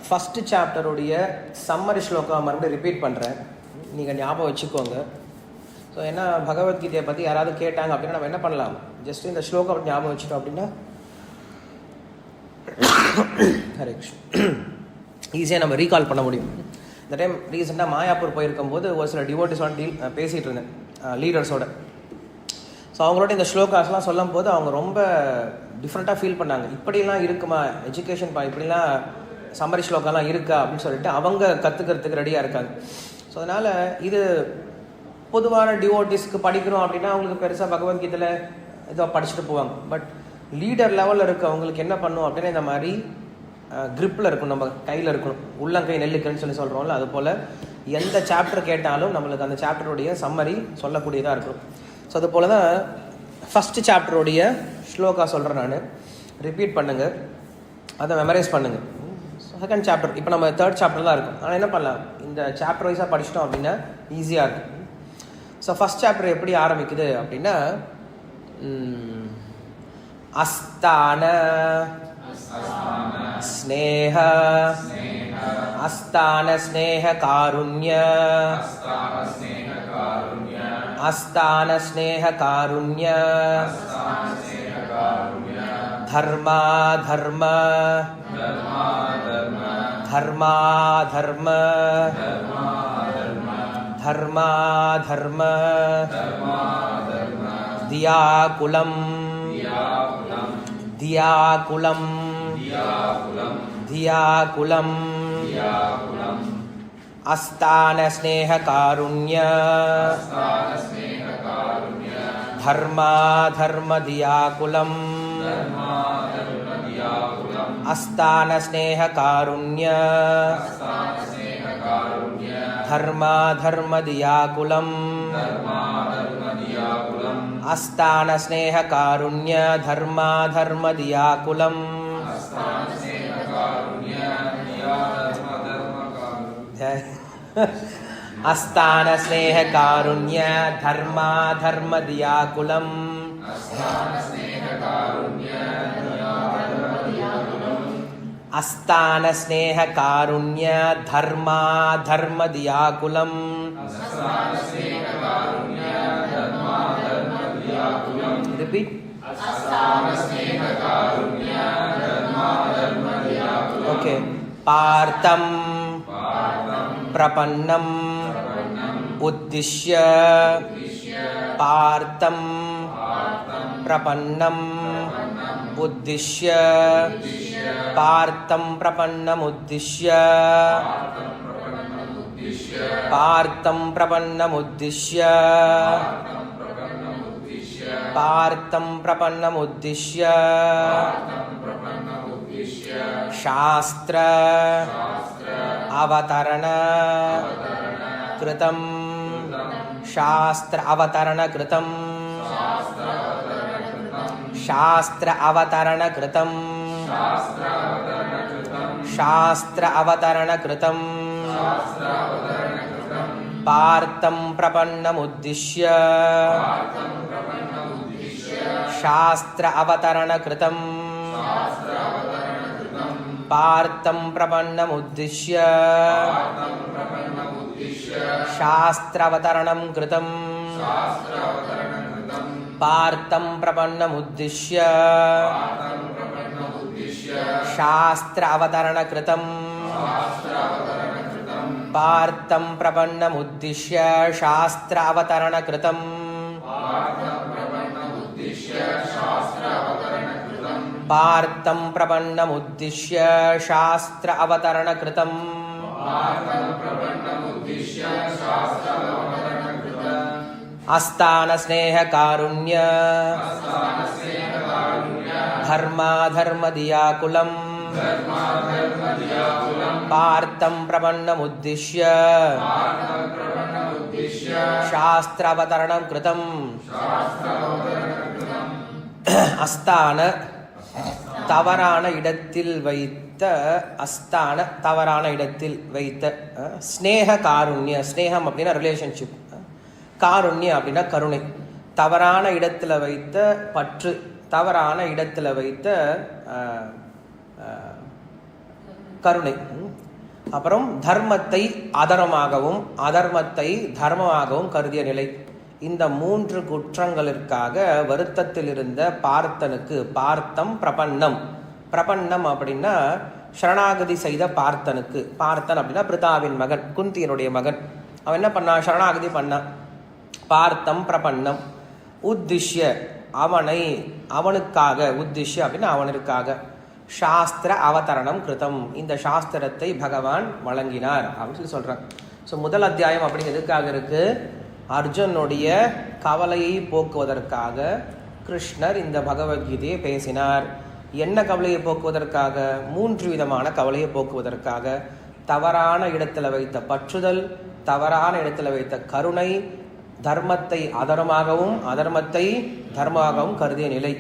First சாப்டருடைய summary shloka மறுபடியும் repeat பண்ணுறேன், நீங்கள் ஞாபகம் வச்சுக்கோங்க. ஸோ ஏன்னா பகவத்கீதையை பற்றி யாராவது கேட்டாங்க அப்படின்னா நம்ம என்ன பண்ணலாம், ஜஸ்ட் இந்த ஸ்லோகா ஞாபகம் வச்சுட்டோம் அப்படின்னா ஹரே கிருஷ்ணா ஈஸியாக நம்ம ரீகால் பண்ண முடியும். இந்த டைம் ரீசெண்டாக மாயாப்பூர் போயிருக்கும்போது ஒரு சில டிவோட்டிஸோட பேசிகிட்டு இருந்தேன் லீடர்ஸோட. ஸோ அவங்களோட இந்த ஸ்லோகாஸ்லாம் சொல்லும் போது அவங்க ரொம்ப டிஃப்ரெண்ட்டாக ஃபீல் பண்ணாங்க. இப்படிலாம் இருக்குமா எஜுகேஷன், இப்படிலாம் சம்மரி ஸ்லோகாலாம் இருக்கா அப்படின்னு சொல்லிட்டு அவங்க கற்றுக்கிறதுக்கு ரெடியாக இருக்காங்க. ஸோ அதனால் இது பொதுவான டிவோட்டிஸ்க்கு படிக்கிறோம் அப்படின்னா அவங்களுக்கு பெருசாக பகவத்கீதையில் இதை படிச்சுட்டு போவாங்க. பட் லீடர் லெவலில் இருக்க அவங்களுக்கு என்ன பண்ணும் அப்படின்னா இந்த மாதிரி க்ரிப்பில் இருக்கணும், நம்ம கையில் இருக்கணும், உள்ளங்கை நெல்லுக்குன்னு சொல்கிறோம்ல, அது போல் எந்த சாப்டர் கேட்டாலும் நம்மளுக்கு அந்த சாப்டருடைய சம்மரி சொல்லக்கூடியதாக இருக்கும். ஸோ அது போல் தான் ஃபஸ்ட்டு சாப்டருடைய ஸ்லோகா சொல்கிறேன் நான், ரிப்பீட் பண்ணுங்கள், அதை மெமரைஸ் பண்ணுங்கள். செகண்ட் சாப்டர் இப்போ நம்ம தேர்ட் சாப்டர் தான் இருக்கும், ஆனால் என்ன பண்ணலாம், இந்த சாப்டர் வைஸாக படிச்சிட்டோம் அப்படின்னா ஈஸியாக இருக்கும். ஸோ ஃபஸ்ட் சாப்டர் எப்படி ஆரம்பிக்குது அப்படின்னா, அஸ்தான ஸ்நேஹ அஸ்தான ஸ்நேஹ காருண்ய அஸ்தான ஸ்நேஹ காருண்ய தர்மா தர்ம தர்மா தர்ம தர்மா தர்ம தியாகுலம் தியாகுலம் தியாகுலம் அஸ்தான ஸ்நேஹ காருண்ய தர்மா தர்ம தியாகுலம் அஸ்தான ஸ்நேஹ காருண்ய தர்மா தர்ம தியாகுலம் அஸ்தான ஸ்நேஹ காருண்ய தர்மா தர்ம தியாகுலம் அஸ்தான ஸ்நேஹ காருண்ய தர்மா தர்ம தியாகுலம் அஸ்தான ஸ்நேஹ காருண்ய தர்மா தர்ம தியாகுலம் ரிப்பீட். ஓகே. பார்த்தம் பிரபன்னம் உத்திஷ்ய பார்த்தம் பிரபன்னம் உத்திஷ்ய பார்த்தம் பிரபன்னம் உத்திஷ்ய பார்த்தம் பிரபன்னம் உத்திஷ்ய பார்த்தம் பிரபன்னம் உத்திஷ்ய சாஸ்திர அவதரண கிருதம் சாஸ்திர அவதரண கிருதம் சாஸ்திர அவதரண கிருதம் சாஸ்திர அவதரண கிருதம் பார்த்தம் பிரபன்னம் உத்திஷ்ய சாஸ்திர அவதரண கிருதம் பார்த்தம் பிரபன்னம் உத்திஷ்ய சாஸ்திர அவதரணம் கிருதம் பார்த்தம் பிரபன்னம் உத்திஷ்ய சாஸ்திர அவதரண கிருதம் பார்த்தம் பிரபன்னம் உத்திஷ்ய சாஸ்திர அவதரண கிருதம் பார்த்தம் பிரபன்னம் உத்திஷ்ய சாஸ்திர அவதரண கிருதம் அஸ்தான ஸ்நேஹ காருண்ய தர்மா தர்ம தியாகுலம் பார்த்தம் பிரபன்னம் உத்திஷ்ய சாஸ்திர அவதரணம் கிருதம் அஸ்தான தவறான இடத்தில் வைத்த அஸ்தான தவறான இடத்தில் வைத்த ஸ்நேக காருண்ய ஸ்நேகம் அப்படின்னா ரிலேஷன்ஷிப், காருண்ய அப்படின்னா கருணை, தவறான இடத்துல வைத்த பற்று, தவறான இடத்துல வைத்த கருணை, அப்புறம் தர்மத்தை அதர்மமாகவும் அதர்மத்தை தர்மமாகவும் கருதிய நிலை. இந்த 3 குற்றங்களிற்காக வருத்தத்தில் இருந்த பார்த்தனுக்கு, பார்த்தம் பிரபன்னம், பிரபன்னம் அப்படின்னா சரணாகதி செய்த பார்த்தனுக்கு, பார்த்தன் அப்படின்னா பிரிதாவின் மகன், குந்தியனுடைய மகன், அவன் என்ன பண்ணான், சரணாகதி பண்ணான். பார்த்தம் பிரபன்னம் உத்திஷ்ய அவனை, அவனுக்காக, உத்திஷ்ய அப்படின்னா அவனுக்காக, சாஸ்திர அவதரணம் கிருதம், இந்த சாஸ்திரத்தை பகவான் வழங்கினார் அப்படின்னு சொல்லி சொல்றான். ஸோ முதல் அத்தியாயம் அப்படிங்கிறதுக்காக இருக்கு, அர்ஜுனுடைய கவலையை போக்குவதற்காக கிருஷ்ணர் இந்த பகவத்கீதையை பேசினார். என்ன கவலையை போக்குவதற்காக, 3 விதமான கவலையை போக்குவதற்காக. தவறான இடத்துல வைத்த பற்றுதல், தவறான இடத்துல வைத்த கருணை, தர்மத்தை அதர்மமாகவும் அதர்மத்தை தர்மமாகவும் கருதிய நிலை.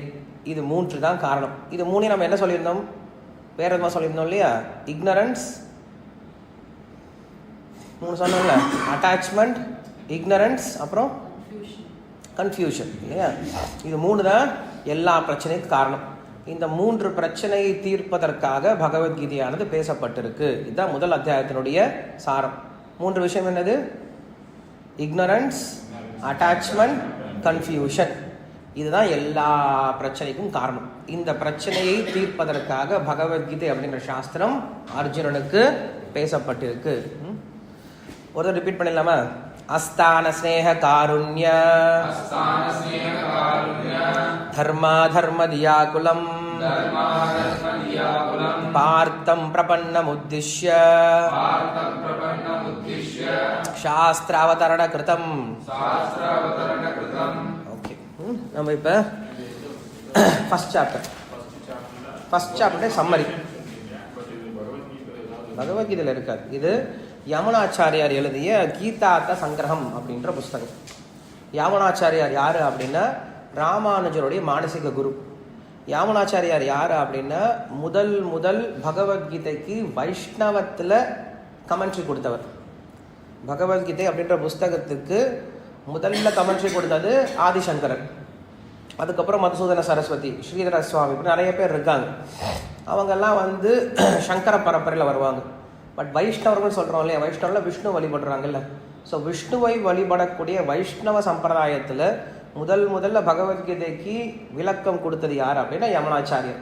இது 3 தான் காரணம். இது 3 நம்ம என்ன சொல்லியிருந்தோம், வேற எதுமா சொல்லியிருந்தோம் இல்லையா, இக்னரன்ஸ் 3 சொன்னோம்ல, அட்டாச்மெண்ட், இக்னரன்ஸ், அப்புறம் கன்ஃபியூஷன் இல்லையா. இது 3 தான் எல்லா பிரச்சனைக்கும் காரணம். இந்த 3 பிரச்சனையை தீர்ப்பதற்காக பகவத்கீதையானது பேசப்பட்டிருக்கு. இதுதான் முதல் அத்தியாயத்தினுடைய சாரம். 3 விஷயம் என்னது, இக்னரன்ஸ், அட்டாச்மெண்ட், கன்ஃபியூஷன். இதுதான் எல்லா பிரச்சனைக்கும் காரணம். இந்த பிரச்சனையை தீர்ப்பதற்காக பகவத்கீதை அப்படின்ற சாஸ்திரம் அர்ஜுனனுக்கு பேசப்பட்டிருக்கு. ஒரு ரிப்பீட் பண்ணிடலாமா, அஸ்தான ஸ்நேக காருண்ய தர்மா தர்ம தியாகுலம் பார்த்தம் பிரபன்னம் உத்திஷ்ய சாஸ்திர அவதரண கிருதம். ஓகே, நம்ம இப்ப ஃபர்ஸ்ட் சாப்டர் சம்மரி பகவத்கீதையில் இருக்காது. இது யமுனாச்சாரியார் எழுதிய கீதார்த்த சங்கிரகம் அப்படின்ற புஸ்தகம். யாமுனாச்சாரியார் யாரு அப்படின்னா ராமானுஜருடைய மானசிக குரு. யாமுனாச்சாரியார் யாரு அப்படின்னா முதல் பகவத்கீதைக்கு வைஷ்ணவத்தில் கமெண்ட்ரி கொடுத்தவர். பகவத்கீதை அப்படின்ற புஸ்தகத்துக்கு முதல்ல கமெண்ட்ரி கொடுத்தது ஆதிசங்கரன். அதுக்கப்புறம் மதுசூதன சரஸ்வதி, ஸ்ரீதர சுவாமி, இப்படி நிறைய பேர் இருக்காங்க. அவங்கெல்லாம் சங்கர பரம்பரையில் வருவாங்க. பட் வைஷ்ணவர்கள் சொல்கிறோம் இல்லையா, வைஷ்ணவரில் விஷ்ணு வழிபடுறாங்கல்ல. ஸோ விஷ்ணுவை வழிபடக்கூடிய வைஷ்ணவ சம்பிரதாயத்தில் முதல்ல பகவத்கீதைக்கு விளக்கம் கொடுத்தது யார் அப்படின்னா யமுனாச்சாரியர்.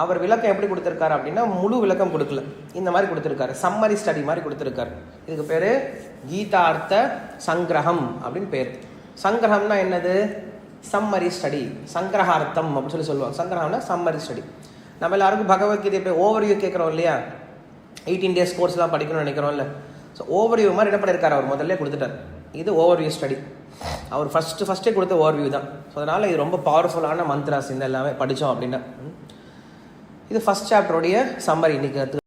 அவர் விளக்கம் எப்படி கொடுத்துருக்காரு அப்படின்னா முழு விளக்கம் கொடுக்கல, இந்த மாதிரி கொடுத்துருக்காரு, சம்மரி ஸ்டடி மாதிரி கொடுத்துருக்காரு. இதுக்கு பேர் கீதார்த்த சங்கிரகம் அப்படின்னு பேர். சங்கிரகம்னா என்னது, சம்மரி ஸ்டடி, சங்கிரகார்த்தம் அப்படின்னு சொல்லுவாங்க. சங்கிரகம்னா சம்மரி ஸ்டடி. நம்ம எல்லாருக்கும் பகவத்கீதை போய் ஓவர்வியூ கேட்குறோம் இல்லையா, 18 days கோர்ஸ்லாம் படிக்கணும்னு நினைக்கிறோம்ல. ஸோ ஓவர்வியூ மாதிரி என்ன பண்ணியிருக்காரு, அவர் முதல்ல கொடுத்துட்டார். இது ஓவர்வியூ ஸ்டடி. அவர் ஃபஸ்ட்டே கொடுத்த ஓவர்வியூ தான். ஸோ அதனால் இது ரொம்ப பவர்ஃபுல்லான மந்த்ராஸ் இந்த எல்லாமே படித்தோம் அப்படின்னா. இது ஃபர்ஸ்ட் சாப்டருடைய சம்மரி இன்னைக்கு.